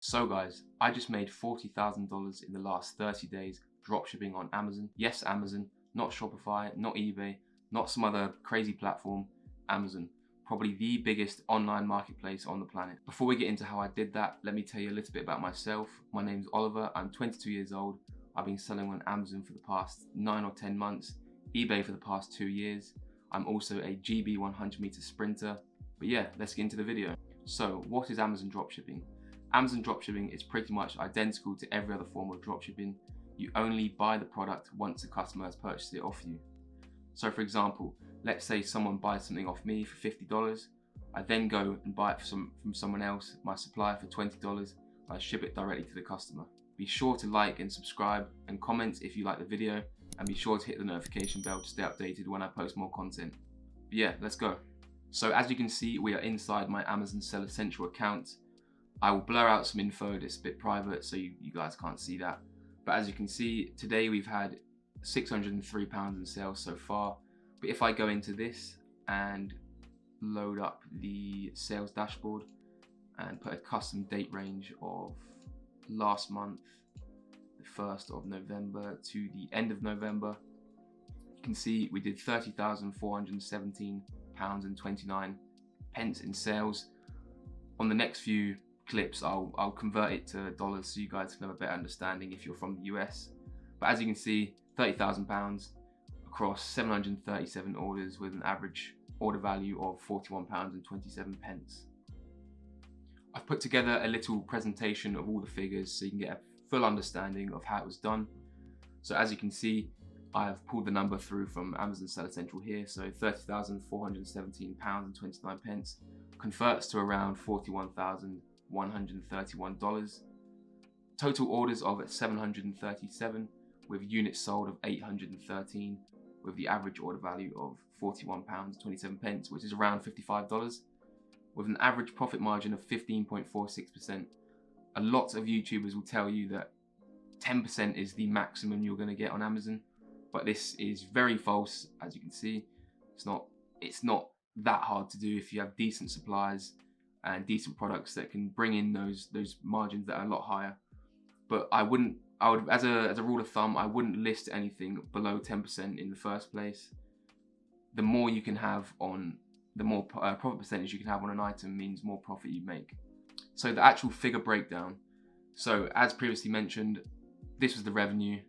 So guys, I just made $40,000 in the last 30 days dropshipping on Amazon. Yes, Amazon, not Shopify, not eBay, not some other crazy platform, Amazon. Probably the biggest online marketplace on the planet. Before we get into how I did that, let me tell you a little bit about myself. My name's Oliver, I'm 22 years old. I've been selling on Amazon for the past 9 or 10 months, eBay for the past 2 years. I'm also a GB 100 meter sprinter. But yeah, let's get into the video. So what is Amazon dropshipping? Amazon dropshipping is pretty much identical to every other form of dropshipping. You only buy the product once the customer has purchased it off you. So for example, let's say someone buys something off me for $50. I then go and buy it from someone else, my supplier, for $20. And I ship it directly to the customer. Be sure to like and subscribe and comment if you like the video, and be sure to hit the notification bell to stay updated when I post more content. But yeah, let's go. So as you can see, we are inside my Amazon Seller Central account. I will blur out some info that's a bit private so you guys can't see that. But as you can see, today we've had £603 in sales so far. But if I go into this and load up the sales dashboard and put a custom date range of last month, the 1st of November to the end of November, you can see we did £30,417.29 in sales. On the next few clips, I'll convert it to dollars so you guys can have a better understanding if you're from the US. But as you can see, £30,000 across 737 orders with an average order value of £41.27. I've put together a little presentation of all the figures so you can get a full understanding of how it was done. So as you can see, I've pulled the number through from Amazon Seller Central here. So £30,417.29 converts to around $41,131. Total orders of 737 with units sold of 813 with the average order value of £41.27, which is around $55, with an average profit margin of 15.46%. A lot of YouTubers will tell you that 10% is the maximum you're going to get on Amazon, but this is very false. As you can see, it's not that hard to do if you have decent suppliers and decent products that can bring in those margins that are a lot higher. But I would, as a rule of thumb, I wouldn't list anything below 10% in the first place. The more you can have on, the more profit percentage you can have on an item means more profit you make. So the actual figure breakdown. So as previously mentioned, this was the revenue.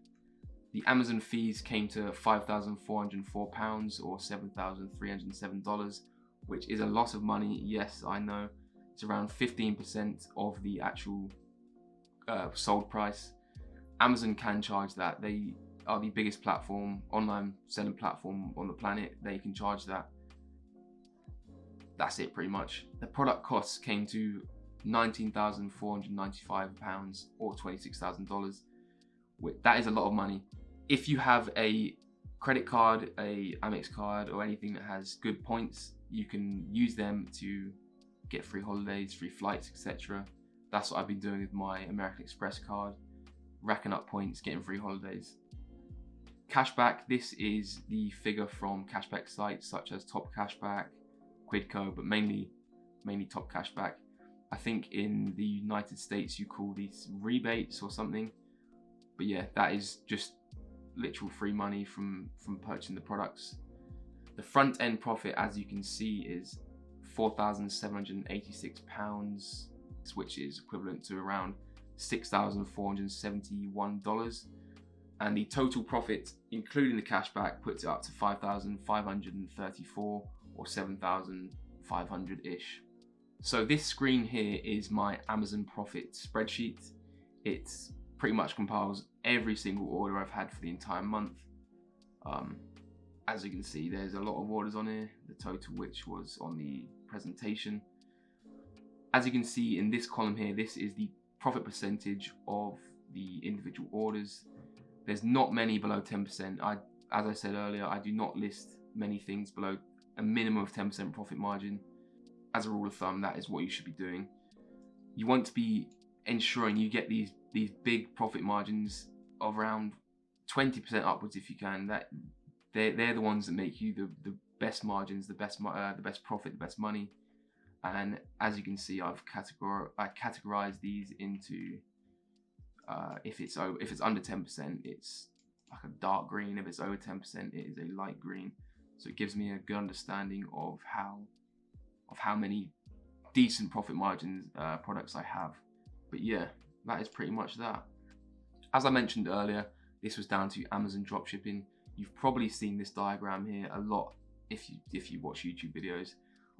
The Amazon fees came to £5,404 or $7,307, which is a lot of money. Yes, I know. It's around 15% of the actual sold price. Amazon can charge that. They are the biggest platform, online selling platform on the planet. They can charge that. That's it pretty much. The product costs came to £19,495 or $26,000. That is a lot of money. If you have a credit card, a Amex card, or anything that has good points, you can use them to get free holidays, free flights, etc. That's what I've been doing with my American Express card, racking up points, getting free holidays. Cashback, this is the figure from cashback sites such as Top Cashback, Quidco, but mainly Top Cashback. I think in the United States you call these rebates or something. But yeah, that is just literal free money from purchasing the products. The front end profit, as you can see, is £4,786, which is equivalent to around $6,471. And the total profit, including the cashback, puts it up to $5,534 or $7,500-ish. So this screen here is my Amazon profit spreadsheet. It's pretty much compiles every single order I've had for the entire month. As you can see, there's a lot of orders on here, the total which was on the presentation. As you can see in this column here, this is the profit percentage of the individual orders. There's not many below 10%. As I said earlier, I do not list many things below a minimum of 10% profit margin. As a rule of thumb, that is what you should be doing. You want to be ensuring you get these big profit margins of around 20% upwards if you can. That they're the ones that make you the best margins, the best profit, the best money. And as you can see, I categorized these into if it's under 10%, it's like a dark green. If it's over 10%, it is a light green. So it gives me a good understanding of how many decent profit margins products I have. But yeah, that is pretty much that. As I mentioned earlier, this was down to Amazon dropshipping. You've probably seen this diagram here a lot if you watch YouTube videos.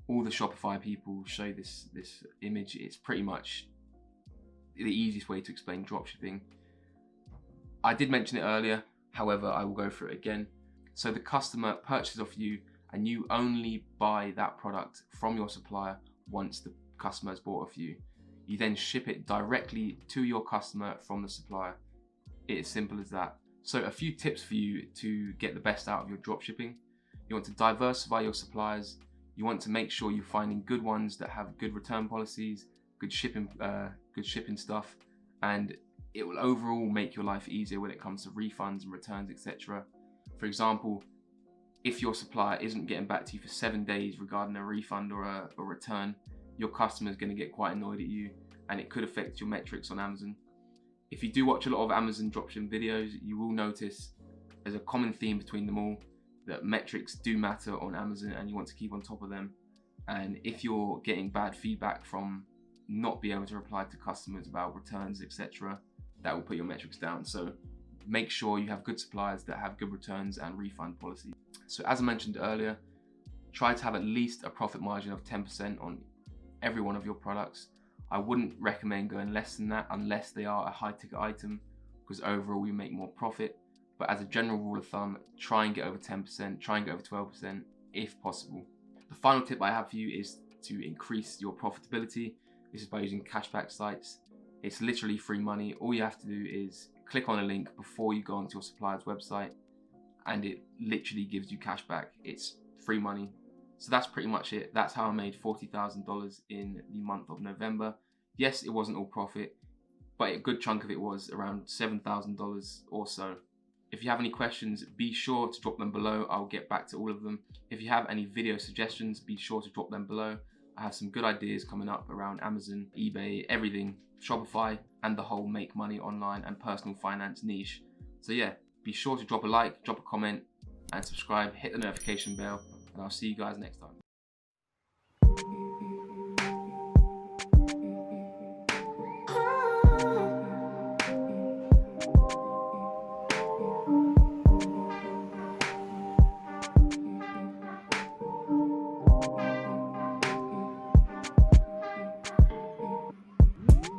All the Shopify people show this image. It's pretty much the easiest way to explain dropshipping. I did mention it earlier, however, I will go through it again. So the customer purchases off you, and you only buy that product from your supplier once the customer has bought off you. You then ship it directly to your customer from the supplier. It's as simple as that. So a few tips for you to get the best out of your dropshipping. You want to diversify your suppliers. You want to make sure you're finding good ones that have good return policies, good shipping stuff, and it will overall make your life easier when it comes to refunds and returns, etc. For example, if your supplier isn't getting back to you for 7 days regarding a refund or a return, your customer is going to get quite annoyed at you, and it could affect your metrics on Amazon. If you do watch a lot of Amazon dropshipping videos, you will notice there's a common theme between them all, that metrics do matter on Amazon and you want to keep on top of them. And if you're getting bad feedback from not being able to reply to customers about returns, etc., that will put your metrics down. So make sure you have good suppliers that have good returns and refund policies. So as I mentioned earlier, try to have at least a profit margin of 10% on every one of your products. I wouldn't recommend going less than that unless they are a high ticket item, because overall you make more profit. But as a general rule of thumb, try and get over 10%, try and get over 12% if possible. The final tip I have for you is to increase your profitability. This is by using cashback sites. It's literally free money. All you have to do is click on a link before you go onto your supplier's website, and it literally gives you cash back. It's free money. So that's pretty much it. That's how I made $40,000 in the month of November. Yes, it wasn't all profit, but a good chunk of it was, around $7,000 or so. If you have any questions, be sure to drop them below. I'll get back to all of them. If you have any video suggestions, be sure to drop them below. I have some good ideas coming up around Amazon, eBay, everything, Shopify, and the whole make money online and personal finance niche. So yeah, be sure to drop a like, drop a comment, and subscribe, hit the notification bell, and I'll see you guys next time.